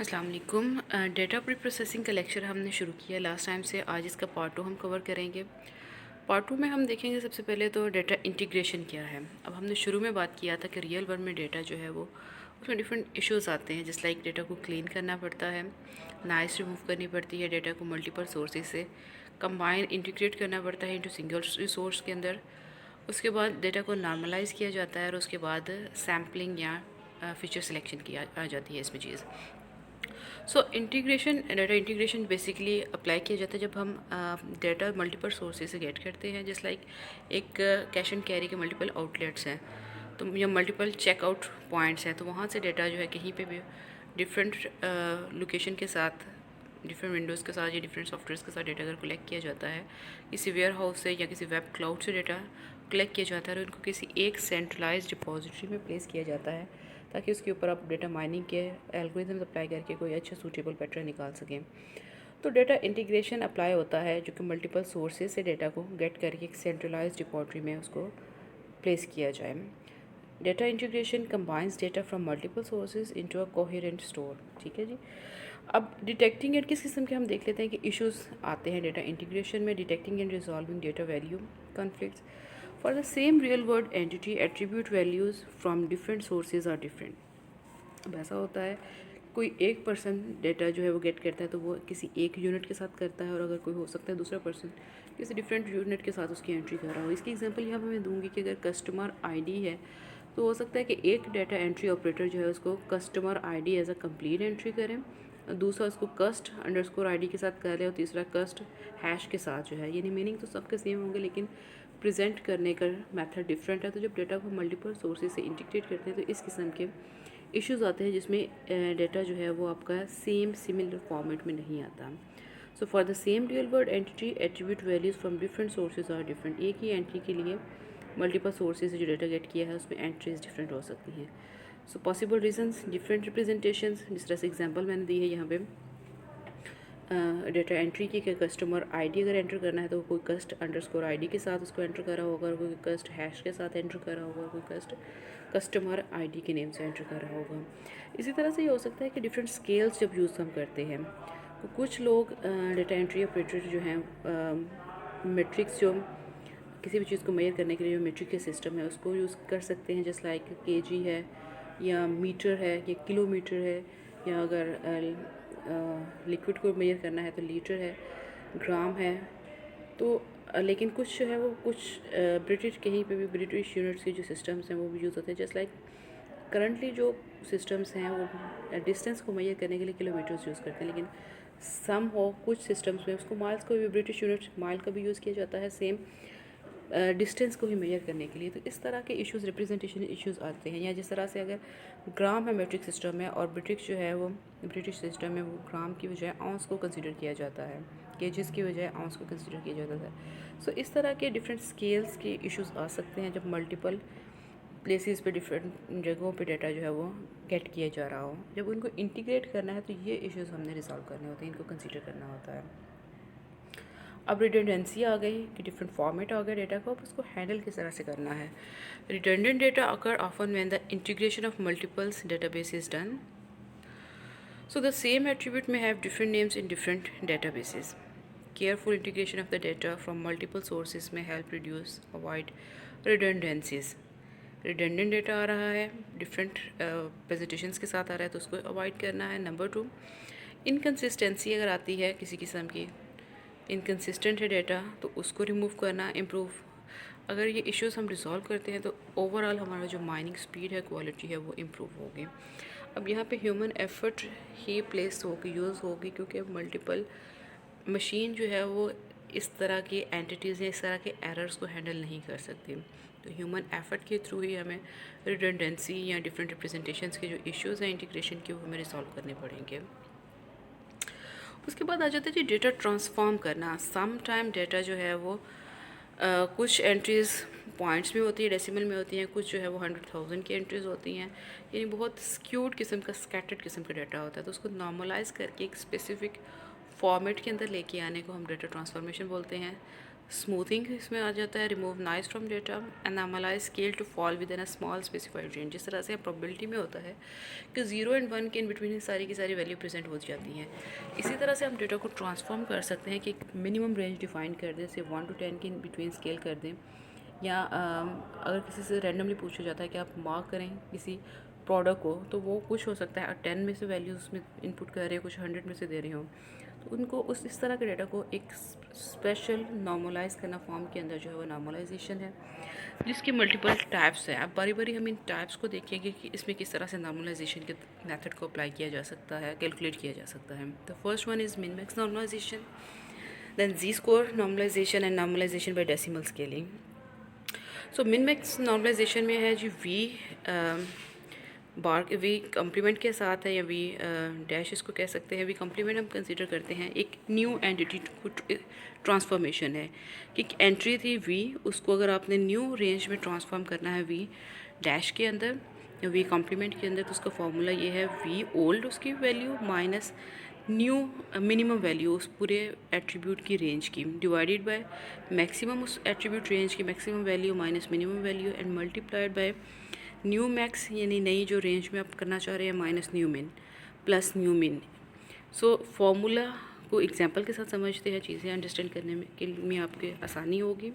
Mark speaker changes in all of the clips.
Speaker 1: अस्सलाम वालेकुम। Data pre processing का लेक्चर हमने शुरू किया लास्ट टाइम से। आज इसका पार्ट 2 हम कवर करेंगे। पार्ट 2 में हम देखेंगे सबसे पहले तो डेटा इंटीग्रेशन क्या है। अब हमने शुरू में बात किया था कि रियल वर्ल्ड में डेटा जो है वो उसमें डिफरेंट इश्यूज आते हैं, जिस लाइक डेटा को क्लीन करना पड़ता है, नॉइस रिमूव करनी पड़ती है, डेटा को मल्टीपल सोर्सेज से कंबाइन इंटीग्रेट करना पड़ता है इंटू सिंगल रिसोर्स के अंदर। उसके बाद डेटा को नॉर्मलाइज किया जाता है और उसके बाद सैम्पलिंग या फीचर सिलेक्शन किया आ जाती है इसमें चीज़। So integration, data integration basically apply किया जाता है जब हम डेटा मल्टीपल सोर्सेज से गेट करते हैं। जस्ट लाइक एक कैश एंड कैरी के मल्टीपल आउटलेट्स हैं तो या मल्टीपल चेकआउट पॉइंट्स हैं, तो वहाँ से डेटा जो है कहीं पे भी डिफरेंट लोकेशन के साथ, डिफरेंट विंडोज़ के साथ या डिफरेंट सॉफ्टवेयर के साथ डेटा अगर कलेक्ट किया जाता है, किसी वेयर हाउस से या किसी वेब क्लाउड से डेटा कलेक्ट किया जाता है और उनको किसी एक सेंट्रलाइज डिपॉजिटरी में प्लेस किया जाता है ताकि उसके ऊपर आप डेटा माइनिंग के एल्गोरिथम्स अप्लाई करके कोई अच्छा सूटेबल पैटर्न निकाल सकें। तो डेटा इंटीग्रेशन अप्लाई होता है जो कि मल्टीपल सोर्सेज से डेटा को गेट करके एक सेंट्रलाइज डिपॉजिटरी में उसको प्लेस किया जाए। Data integration combines data from multiple sources into a coherent store. ठीक है जी। अब डिटेक्टिंग एंड किस किस्म के हम देख लेते हैं कि इश्यूज आते हैं डेटा इंटीग्रेशन में। Detecting and resolving data value conflicts for the same real world entity, attribute values from different sources are different. अब ऐसा होता है कोई एक पर्सन डेटा जो है वो गेट करता है तो वो किसी एक यूनिट के साथ करता है, और अगर कोई हो सकता है दूसरा पर्सन किसी डिफरेंट यूनिट के साथ उसकी एंट्री कर रहा हो। इसकी एग्जांपल यहाँ पर मैं दूंगी कि अगर कस्टमर आईडी है तो हो सकता है कि एक डाटा एंट्री ऑपरेटर जो है उसको customer ID as a complete entry करें, दूसरा उसको कस्ट अंडरस्कोर आईडी के साथ कर ले और तीसरा कस्ट हैश के साथ जो है। यानी मीनिंग तो सबके सेम होंगे लेकिन प्रेजेंट करने का मेथड डिफरेंट है। तो जब डेटा को मल्टीपल सोर्सेज से इंटीग्रेट करते हैं तो इस किस्म के इश्यूज आते हैं जिसमें डेटा जो है वो आपका सेम सिमिलर फॉर्मेट में नहीं आता। So for the same real world entity, attribute values from different sources are different. एक ही एंट्री के लिए मल्टीपल सोर्सेज से जो डेटा गेट किया है उसमें एंट्रीज डिफरेंट हो सकती हैं। So possible reasons, different representations. जिस तरह से एग्जांपल मैंने दी है यहाँ पे डेटा एंट्री की कि कस्टमर आईडी अगर एंटर करना है तो कोई कस्ट अंडरस्कोर आईडी के साथ उसको एंटर करा होगा, कोई कस्ट हैश के साथ एंटर करा होगा, कोई कस्ट कस्टमर आईडी के नेम से एंटर करा होगा। इसी तरह से ये हो सकता है कि डिफरेंट स्केल्स जब यूज़ हम करते हैं तो कुछ लोग डेटा एंट्री ऑपरेटर जो हैं मेट्रिक्स, जो किसी भी चीज़ को मेजर करने के लिए जो मेट्रिक के सिस्टम है उसको यूज़ कर सकते हैं। जस्ट लाइक केजी है या मीटर है या किलोमीटर है, या अगर लिक्विड को मेजर करना है तो लीटर है, ग्राम है। तो लेकिन कुछ जो है वो कुछ ब्रिटिश, कहीं पे भी ब्रिटिश यूनिट्स के जो सिस्टम्स हैं वो भी यूज़ होते हैं। जस्ट लाइक करंटली जो सिस्टम्स हैं वो डिस्टेंस को मेजर करने के लिए किलोमीटर्स यूज़ करते हैं, लेकिन सम हो कुछ सिस्टम्स में उसको माइल्स को भी, ब्रिटिश यूनिट माइल का भी यूज़ किया जाता है सेम डिस्टेंस को ही मेजर करने के लिए। तो इस तरह के इश्यूज़, रिप्रेजेंटेशन इश्यूज़ आते हैं। या जिस तरह से अगर ग्राम है मेट्रिक सिस्टम में और ब्रिटिश जो है वो ब्रिटिश सिस्टम में वो ग्राम की बजाय आउंस को कंसिडर किया जाता है, केजेस की बजाय आउंस को कंसिडर किया जाता है। सो इस तरह के डिफरेंट स्केल्स के इश्यूज़ आ सकते हैं जब मल्टीपल प्लेसेस पे, डिफरेंट जगहों पे डेटा जो है वो गेट किया जा रहा हो। जब उनको इंटीग्रेट करना है तो ये इश्यूज़ हमने रिजॉल्व करने होते हैं, इनको कंसिडर करना होता है। अब रिडंडेंसी आ गई कि डिफरेंट फॉर्मेट आ गया डेटा को, अब उसको हैंडल किस तरह से करना है। Redundant data occur often when the integration of multiples database is done. So the same attribute may have different names in different databases. Careful integration of the data from multiple sources may help reduce, avoid redundancies. Redundant data आ रहा है, different presentations के साथ आ रहा है तो उसको avoid करना है। नंबर 2, इनकन्सिस्टेंसी अगर आती है किसी किस्म की, इनकन्सिस्टेंट है डेटा तो उसको रिमूव करना, इम्प्रूव। अगर ये इश्यूज़ हम रिजॉल्व करते हैं तो ओवरऑल हमारा जो माइनिंग स्पीड है, क्वालिटी है, वो इम्प्रूव होगी। अब यहाँ पे ह्यूमन एफर्ट ही प्लेस होगी, यूज़ होगी, क्योंकि अब मल्टीपल मशीन जो है वो इस तरह की एंटिटीज़ या इस तरह के एरर्स को हैंडल नहीं कर सकती। तो ह्यूमन एफर्ट के थ्रू ही हमें रिडंडेंसी या डिफरेंट रिप्रेजेंटेशंस के जो इश्यूज़ हैं इंटीग्रेशन के, वो हमें रिजॉल्व करने पड़ेंगे। उसके बाद आ जाता है जी डेटा ट्रांसफॉर्म करना। सम टाइम डेटा जो है वो कुछ एंट्रीज़ पॉइंट्स में होती है, डेसिमल में होती हैं, कुछ जो है वो 100,000 की एंट्रीज़ होती हैं, यानी बहुत स्क्यूड किस्म का, स्कैटर्ड किस्म का डाटा होता है। तो उसको नॉर्मलाइज करके एक स्पेसिफिक फॉर्मेट के अंदर लेके आने को हम डेटा ट्रांसफॉर्मेशन बोलते हैं। स्मूथिंग इसमें आ जाता है, remove noise from data and normalise scale to fall within a small specified range. जिस तरह से प्रोबेबिलिटी में होता है कि 0 एंड 1 के इन बिटवीन सारी की सारी वैल्यू प्रेजेंट हो जाती हैं। इसी तरह से हम डेटा को ट्रांसफॉर्म कर सकते हैं कि एक मिनिमम रेंज डिफाइन कर दें, जैसे 1 to 10 के इन बिटवीन स्केल कर दें, या अगर किसी से रैंडमली पूछा जाता है कि आप मार्क करें किसी प्रोडक्ट को, तो वो कुछ हो सकता है 10 में से वैल्यूज़ उसमें इनपुट कर रहे हैं, कुछ 100 में से दे रहे हों, तो उनको उस इस तरह के डेटा को एक स्पेशल नॉर्मलाइज करना फॉर्म के अंदर जो है वो नॉर्मलाइजेशन है, जिसकी मल्टीपल टाइप्स हैं। अब बारी बारी हम इन टाइप्स को देखेंगे कि इसमें किस तरह से नॉर्मलाइजेशन के मेथड को अप्लाई किया जा सकता है, कैलकुलेट किया जा सकता है। The first one is min max normalisation, then Z score normalisation and normalisation by decimal scaling. So min max normalisation में है Z v bar v complement के साथ है, या वी डैश इसको कह सकते हैं। वी कम्प्लीमेंट हम कंसीडर करते हैं एक न्यू एंटिटी ट्रांसफॉर्मेशन है कि एंट्री थी वी, उसको अगर आपने न्यू रेंज में ट्रांसफॉर्म करना है वी डैश के अंदर या वी कम्प्लीमेंट के अंदर, तो उसका फॉर्मूला ये है वी ओल्ड उसकी value minus new minimum value उस पूरे एट्रीब्यूट की रेंज की, डिवाइडेड बाय मैक्सिमम उस एट्रीब्यूट रेंज की maximum value minus minimum value and multiplied by new max, यानी नई जो रेंज में आप करना चाह रहे हैं, माइनस न्यू मिन प्लस न्यू मिन। सो फॉर्मूला को एग्जांपल के साथ समझते हैं, चीज़ें अंडरस्टैंड करने में आपके आसानी होगी।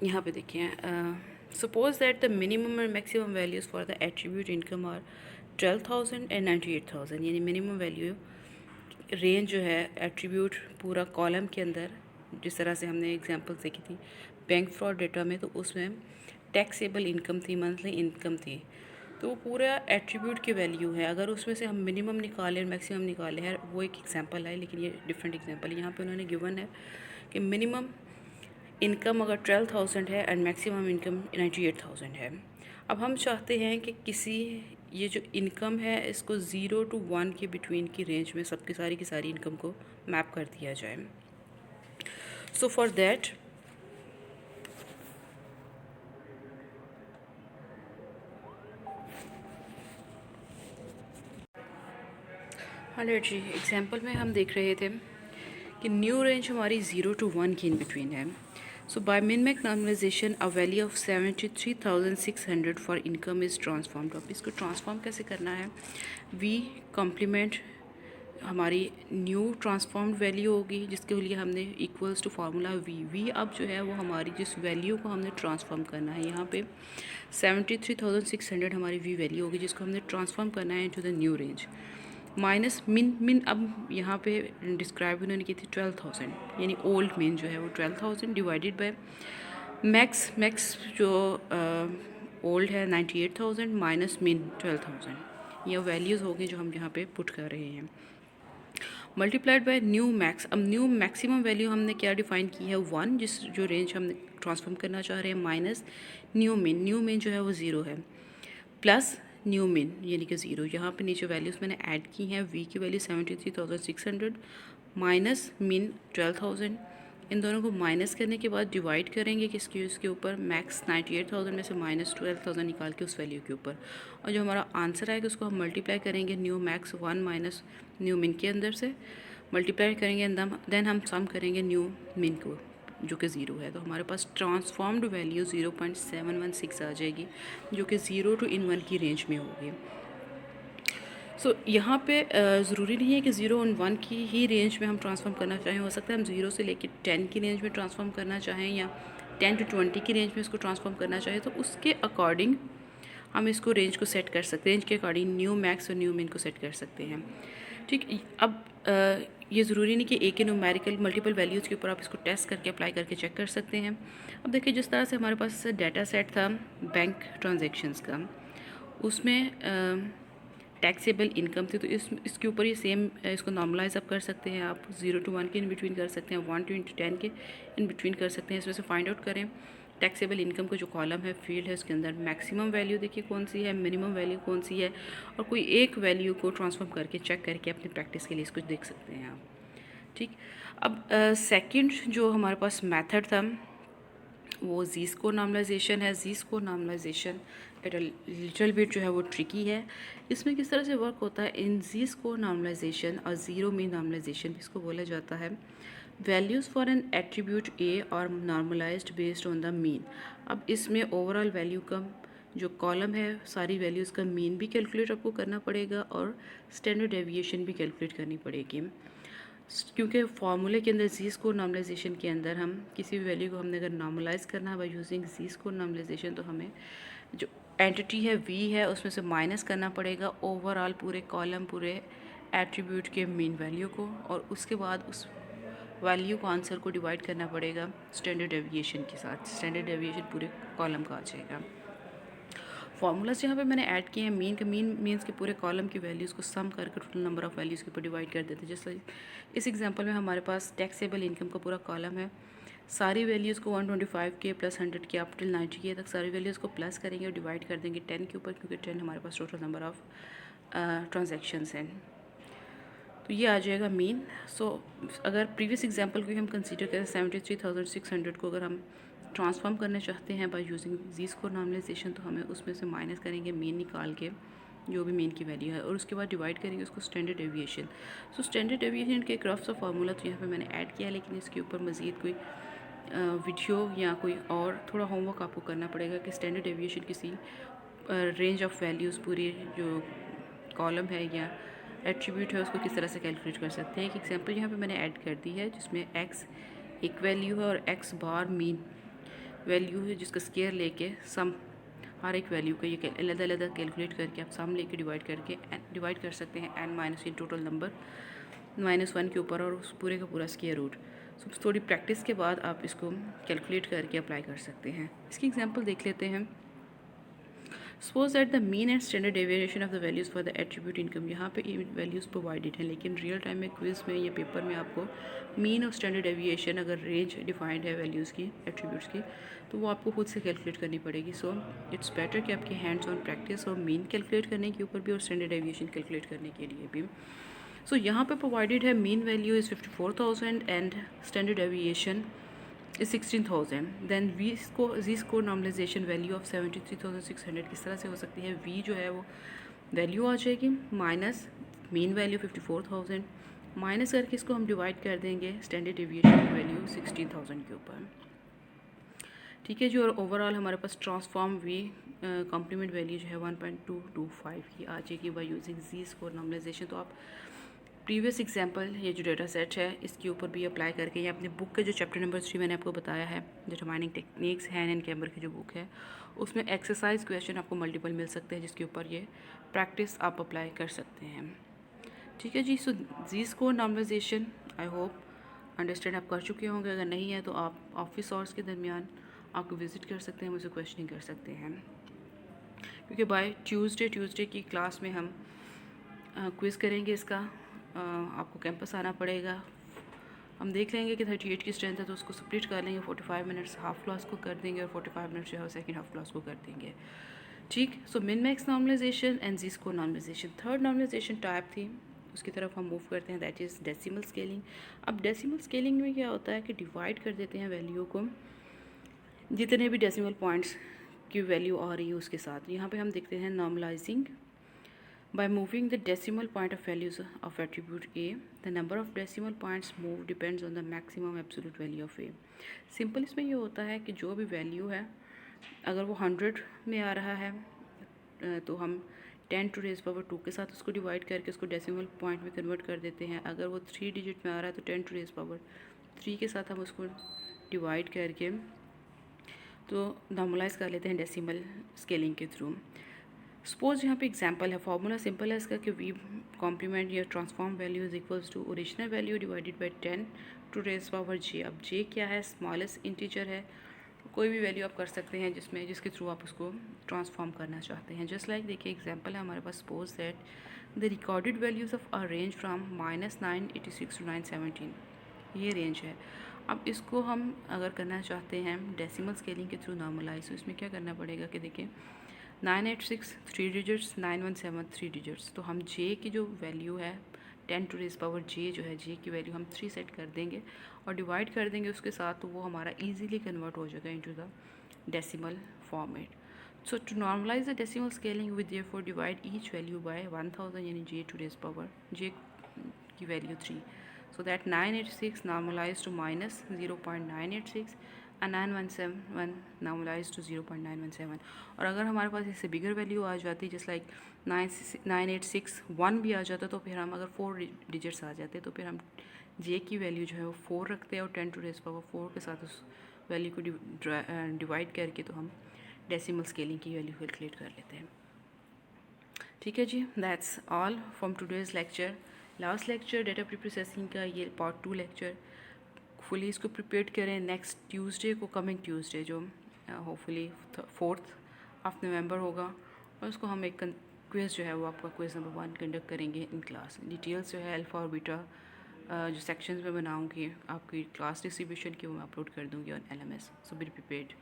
Speaker 1: यहाँ पे देखिए, suppose that the minimum and maximum values for the attribute income are 12,000 and 98,000, यानी मिनिमम वैल्यू रेंज जो है एट्रीब्यूट पूरा कॉलम के अंदर, जिस तरह से हमने एग्जांपल देखी थी बैंक फ्रॉड डेटा में, तो उसमें टैक्सेबल इनकम थी, मंथली इनकम थी, तो वो पूरा एट्रीब्यूट की वैल्यू है। अगर उसमें से हम मिनिमम निकालें और मैक्सिमम निकालें है, वो एक एग्जांपल है, लेकिन ये डिफरेंट एग्जांपल है। यहाँ पे उन्होंने गिवन है कि मिनिमम इनकम अगर 12,000 है एंड मैक्सिमम इनकम 98,000 है। अब हम चाहते हैं कि किसी ये जो इनकम है इसको 0 to 1 के बिटवीन की रेंज में सबकी सारी की सारी इनकम को मैप कर दिया जाए। सो फॉर दैट हाँ जी, एग्जांपल में हम देख रहे थे कि न्यू रेंज हमारी 0 to 1 की इन बिटवीन है। So by min max normalisation a value of 73,600 for income is transformed. अब इसको ट्रांसफॉर्म कैसे करना है, वी कॉम्प्लीमेंट हमारी न्यू ट्रांसफॉर्म्ड वैल्यू होगी, जिसके लिए हमने इक्वल्स टू फार्मूला वी अब जो है वो हमारी जिस वैल्यू को हमने ट्रांसफॉर्म करना है, यहाँ पे 73,600 हमारी वी वैल्यू होगी, जिसको हमने ट्रांसफॉर्म करना है into the new range, minus मिन अब यहाँ पे डिस्क्राइब उन्होंने की थी 12,000, यानी ओल्ड मिन जो है वो 12,000 डिवाइडेड बाय मैक्स जो ओल्ड है 98,000 माइनस मिन 12,000, ये वैल्यूज़ होगी जो हम यहाँ पे पुट कर रहे हैं, मल्टीप्लाइड बाय न्यू मैक्स। अब न्यू मैक्सिमम वैल्यू हमने क्या डिफाइन की है 1, जिस जो रेंज हमने ट्रांसफॉर्म करना चाह रहे हैं, माइनस न्यू मिन जो है वो 0 है, प्लस न्यू मिन यानी कि 0। यहाँ पे नीचे वैल्यूज़ मैंने ऐड की हैं, वी की वैल्यू 73,600 माइनस मिन 12,000, इन दोनों को माइनस करने के बाद डिवाइड करेंगे किसके उसके ऊपर, मैक्स 98,000 में से माइनस 12,000 निकाल के उस वैल्यू के ऊपर, और जो हमारा आंसर आएगा उसको हम मल्टीप्लाई करेंगे न्यू मैक्स 1 माइनस न्यू मिन के अंदर से मल्टीप्लाई करेंगे, देन हम सम करेंगे न्यू मिन को जो कि 0 है, तो हमारे पास ट्रांसफॉर्म्ड वैल्यू 0.716 आ जाएगी, जो कि 0 to 1 की रेंज में होगी। सो यहाँ पे ज़रूरी नहीं है कि 0 और 1 की ही रेंज में हम ट्रांसफॉर्म करना चाहें, हो सकता है हम 0 से लेकर 10 की रेंज में ट्रांसफॉर्म करना चाहें, या 10 to 20 की रेंज में इसको ट्रांसफॉर्म करना चाहें, तो उसके अकॉर्डिंग हम इसको रेंज को सेट कर सकते हैं, रेंज के अकॉर्डिंग न्यू मैक्स और न्यू मिन को सेट कर सकते हैं। ठीक, अब ये ज़रूरी नहीं कि एक ही न्यूमेरिकल मल्टीपल वैल्यूज़ के ऊपर आप इसको टेस्ट करके अप्लाई करके चेक कर सकते हैं। अब देखिए, जिस तरह से हमारे पास डाटा सेट था बैंक ट्रांजेक्शन्स का, उसमें टैक्सेबल इनकम थी, तो इसके ऊपर ये सेम इसको नॉर्मलाइज आप कर सकते हैं, आप 0 to 1 के इन बिटवीन कर सकते हैं, 1 to 10 के इन बिटवीन कर सकते हैं। इसमें से फाइंड आउट करें टैक्सेबल इनकम का जो कॉलम है, फील्ड है, उसके अंदर मैक्सिमम वैल्यू देखिए कौन सी है, मिनिमम वैल्यू कौन सी है, और कोई एक वैल्यू को ट्रांसफॉर्म करके चेक करके अपनी प्रैक्टिस के लिए इसको देख सकते हैं आप। ठीक, अब सेकंड जो हमारे पास मेथड था वो जी स्कोर नॉर्मलाइजेशन है। Z score normalisation at a little bit जो है वो ट्रिकी है। इसमें किस तरह से वर्क होता है, इन जी स्कोर नॉर्मलाइजेशन और ज़ीरो मीन नॉर्मलाइजेशन इसको बोला जाता है values for an attribute A और normalised based on the mean. अब इसमें ओवरऑल वैल्यू का जो कॉलम है सारी वैल्यूज़ का मीन भी कैलकुलेट आपको करना पड़ेगा और स्टैंडर्ड डेविएशन भी कैलकुलेट करनी पड़ेगी, क्योंकि फार्मूले के अंदर जी स्कोर नॉर्मलाइजेशन के अंदर हम किसी भी वैल्यू को हमने अगर नॉर्मलाइज करना है by using Z score normalisation, तो हमें जो एंटिटी है वी है उसमें से माइनस करना पड़ेगा ओवरऑल पूरे कॉलम पूरे एट्रीब्यूट के मीन वैल्यू को, और उसके बाद उस वैल्यू को आंसर को डिवाइड करना पड़ेगा स्टैंडर्ड डेविएशन के साथ। स्टैंडर्ड डेविएशन पूरे कॉलम का आ जाएगा। फॉर्मूलाज यहाँ पे मैंने ऐड किए हैं। मीन मीन्स के पूरे कॉलम की वैल्यूज़ को सम करके टोटल नंबर ऑफ़ वैल्यूज़ के ऊपर डिवाइड कर देते हैं। जैसे इस एग्जांपल में हमारे पास टैक्सेबल इनकम का पूरा कॉलम है, सारी वैल्यूज़ को 125 के प्लस 100 के अप टिल 90 के तक सारी वैल्यूज़ को प्लस करेंगे और डिवाइड कर देंगे 10 के ऊपर, क्योंकि 10 हमारे पास टोटल नंबर ऑफ़ ट्रांजेक्शन्स हैं। तो ये आ जाएगा मीन। सो अगर प्रीवियस एग्जांपल को हम कंसीडर करें 73,600 को अगर हम ट्रांसफॉर्म करना चाहते हैं by using Z score normalisation, तो हमें उसमें से माइनस करेंगे मीन निकाल के जो भी मीन की वैल्यू है, और उसके बाद डिवाइड करेंगे उसको standard deviation. So standard deviation के एक रफ सा फार्मूला तो यहाँ पे मैंने ऐड किया, लेकिन इसके ऊपर मज़ीद कोई वीडियो या कोई और थोड़ा होमवर्क आपको करना पड़ेगा कि स्टैंडर्ड डेविएशन किसी रेंज ऑफ वैल्यूज़ पूरी जो कॉलम है या एट्रीब्यूट है उसको किस तरह से कैलकुलेट कर सकते हैं। एक एग्जांपल यहाँ पे मैंने ऐड कर दी है जिसमें x एक वैल्यू है और x बार मीन वैल्यू है, जिसका स्केयर लेके सम हर एक वैल्यू का ये अलग अलग कैलकुलेट करके आप सम लेके डिवाइड कर सकते हैं n minus in total number -1 के ऊपर और उस पूरे का पूरा स्केयर रूट। सो थोड़ी प्रैक्टिस के बाद आप इसको कैलकुलेट करके अप्लाई कर सकते हैं। इसकी एग्जांपल देख लेते हैं। Suppose that the mean and standard deviation of the values for the attribute income. यहाँ पे वैल्यूज़ प्रोवाइडेड हैं, लेकिन रियल टाइम में क्विज में या पेपर में आपको मीन और स्टैंडर्ड डेविएशन अगर रेंज डिफाइंड है वैल्यूज़ की एट्रीब्यूट्स की, तो वो आपको खुद से कैलकुलेट करनी पड़ेगी। सो इट्स बेटर कि आपके हैंड्स ऑन प्रैक्टिस हो मीन कैलकुलेट करने के ऊपर भी और स्टैंडर्ड डेविएशन कैलकुलेट करने के लिए भी। सो यहाँ पे प्रोवाइडेड है mean value is 54,000 and standard deviation is 16,000। Then Z score normalisation value of 73,600 किस तरह से हो सकती है। वी जो है वो वैल्यू आ जाएगी माइनस मीन वैल्यू 54,000 माइनस करके इसको हम डिवाइड कर देंगे स्टैंडर्ड डेविएशन की वैल्यू 16,000 के ऊपर। ठीक है जी। और ओवरऑल हमारे पास ट्रांसफॉर्म वी कॉम्प्लीमेंट वैल्यू जो है 1.225 की आ जाएगी by using Z score normalisation. तो आप प्रीवियस एग्जांपल ये जो डेटा सेट है इसके ऊपर भी अप्लाई करके, या अपने बुक के जो चैप्टर नंबर 3 मैंने आपको बताया है determining techniques Hahn and camber की जो बुक है, उसमें एक्सरसाइज क्वेश्चन आपको मल्टीपल मिल सकते हैं जिसके ऊपर ये प्रैक्टिस आप अप्लाई कर सकते हैं। ठीक है जी। So Z score normalisation I hope understand आप कर चुके होंगे। अगर नहीं है तो आप ऑफिस आवर्स के दरमियान आपको विज़िट कर सकते हैं, मुझसे क्वेश्चनिंग कर सकते हैं, क्योंकि बाय ट्यूसडे की क्लास में हम क्विज़ करेंगे इसका। आपको कैंपस आना पड़ेगा। हम देख लेंगे कि 38 की स्ट्रेंथ है तो उसको स्प्लिट कर लेंगे, 45 मिनट्स हाफ क्लास को कर देंगे और 45 मिनट्स जो है सेकेंड हाफ क्लास को कर देंगे। ठीक। So min max normalisation and Z score normalisation. Third normalisation type थी, उसकी तरफ हम मूव करते हैं, दैट इज़ डेसिमल स्केलिंग। अब डेसिमल स्केलिंग में क्या होता है कि डिवाइड कर देते हैं वैल्यू को जितने भी डेसिमल पॉइंट्स की वैल्यू आ रही है उसके साथ। यहाँ पे हम देखते हैं normalising by moving the decimal point of values of attribute A, the number of decimal points moved depends on the maximum absolute value of A। Simple इसमें ये होता है कि जो भी वैल्यू है अगर वो 100 में आ रहा है तो हम 10 टू रेज़ पावर 2 के साथ उसको डिवाइड करके उसको डेसिमल पॉइंट में कन्वर्ट कर देते हैं। अगर वो 3 डिजिट में आ रहा है तो 10 टू रेज़ पावर 3 के साथ हम उसको डिवाइड करके तो नॉर्मलाइज कर लेते हैं डेसिमल स्केलिंग के थ्रू। सपोज यहाँ पे एग्जांपल है, फॉर्मूला सिंपल है इसका कि वी कॉम्प्लीमेंट या transform value is equals to original value divided by 10 to raise power J. अब जे क्या है, स्मॉलेस्ट इंटीजर है, कोई भी वैल्यू आप कर सकते हैं जिसके थ्रू आप उसको ट्रांसफॉर्म करना चाहते हैं। जस्ट लाइक देखिए एग्जांपल है हमारे पास, suppose that the recorded values of a range from -986 to 917, ये रेंज है। अब इसको हम अगर करना चाहते हैं डेसिमल स्केलिंग के थ्रू नॉर्मलाइज, तो इसमें क्या करना पड़ेगा कि देखिए 986 3 डिजिट्स, 917 3 डिजिट्स, तो हम जे की जो वैल्यू है 10 टू रेज़ पावर जे जो है जे की वैल्यू हम 3 सेट कर देंगे और डिवाइड कर देंगे उसके साथ, तो वो हमारा इजीली कन्वर्ट हो जाएगा into the decimal format. So to normalise the decimal scaling we therefore divide each value by 1000 यानी j to raise power j की value 3। So that 986 normalized to minus 0.986 and 9171 normalized to 0.917. और अगर हमारे पास इससे बिगर value आ जाती just like 9861 भी आ जाता तो फिर हम अगर 4 डिजिट्स आ जाते तो फिर हम जे की वैल्यू जो है वो 4 रखते हैं और 10 टू रेज़ पावर 4 के साथ उस वैल्यू को डिवाइड करके तो हम डेसिमल स्केलिंग की वैल्यू कैलकुलेट कर लेते हैं। ठीक है जी, that's all from today's lecture. Last lecture data preprocessing का ये पार्ट 2 लेक्चर, फुली इसको प्रिपेयर करें नेक्स्ट ट्यूसडे को, कमिंग ट्यूसडे जो होपफुली 4th ऑफ नवंबर होगा, और उसको हम एक क्विज़ जो है वो आपका क्विज़ नंबर 1 कंडक्ट करेंगे इन क्लास। डिटेल्स जो है अल्फ़ा और बीटा जो सेक्शंस में बनाऊंगी आपकी क्लास डिस्ट्रीब्यूशन की वो मैं अपलोड कर दूंगी on LMS, so be prepared.